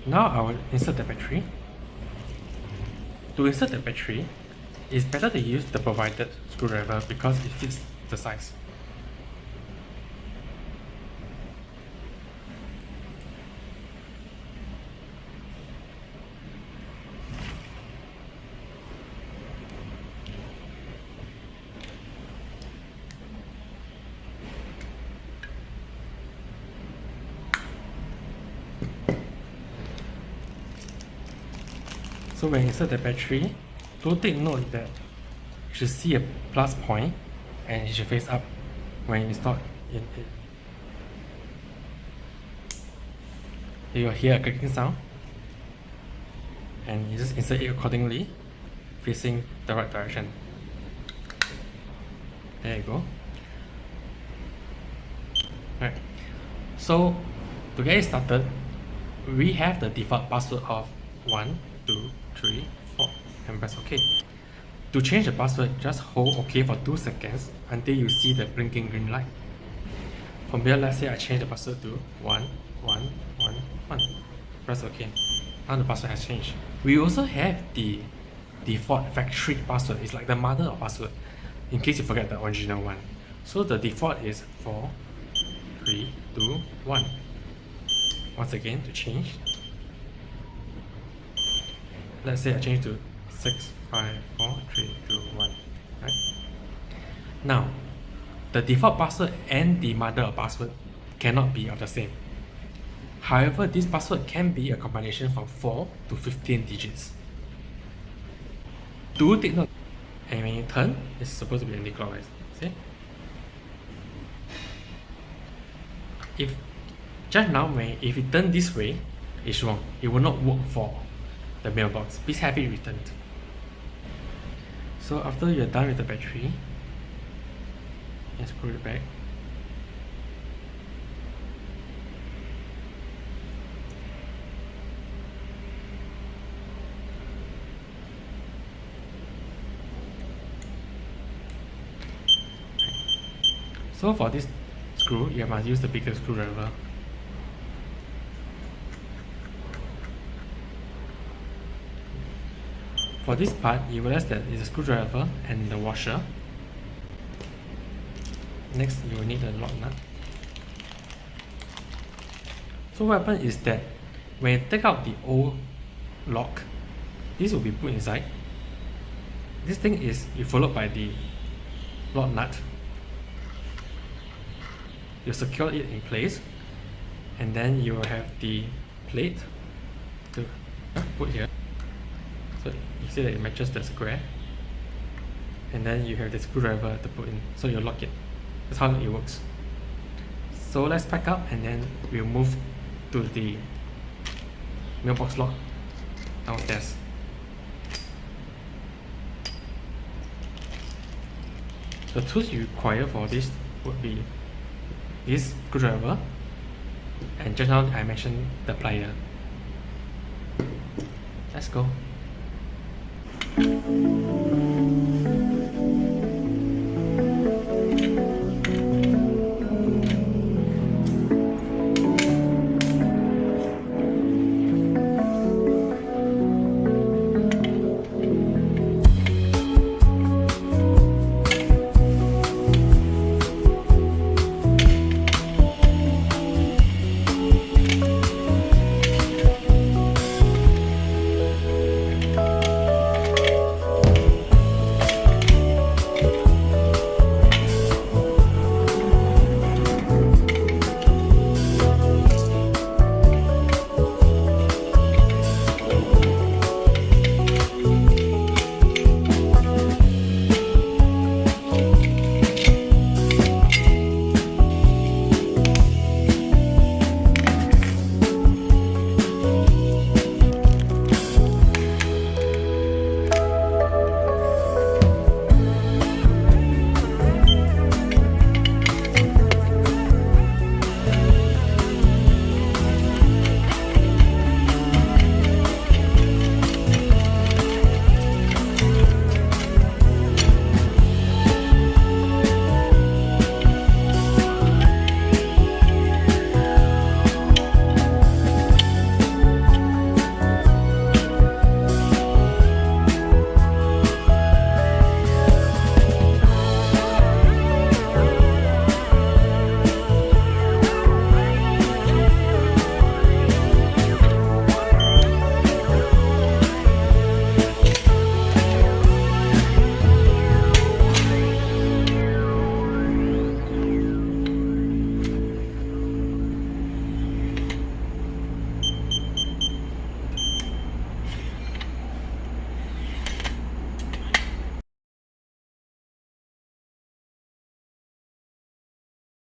Now I will insert the battery. To insert the battery, it's better to use the provided screwdriver because it fits the size. So when you insert the battery, do take note that you should see a plus point and it should face up when you install in it. You will hear a clicking sound and you just insert it accordingly, facing the right direction. There you go. Right. So to get it started, we have the default password of 1, 2, 3, 4 and press OK. To change the password, just hold OK for 2 seconds until you see the blinking green light. From here, let's say I change the password to 1, 1, 1, 1. Press OK. Now the password has changed. We also have the default factory password. It's like the mother of password in case you forget the original one. So the default is 4, 3, 2, 1. Once again, to change, let's say I change to 6, 5, 4, 3, 2, 1. Right? Now, the default password and the mother of password cannot be of the same. However, this password can be a combination from 4 to 15 digits. Do take note, and when you turn, it's supposed to be anti-clockwise. See? If just now, if you turn this way, it's wrong. It will not work for the mailbox. Please have it returned. So after you're done with the battery, just screw it back. So for this screw, you must use the bigger screwdriver. For this part, you realize that it's a screwdriver and the washer. Next, you will need a lock nut. So what happens is that when you take out the old lock, this will be put inside. This thing is followed by the lock nut. You secure it in place, and then you will have the plate to put here. So you see that it matches the square, and then you have the screwdriver to put in, so you lock it. That's how it works. So let's pack up and then we'll move to the mailbox lock downstairs. The tools you require for this would be this screwdriver, and just now I mentioned the plier. Let's go.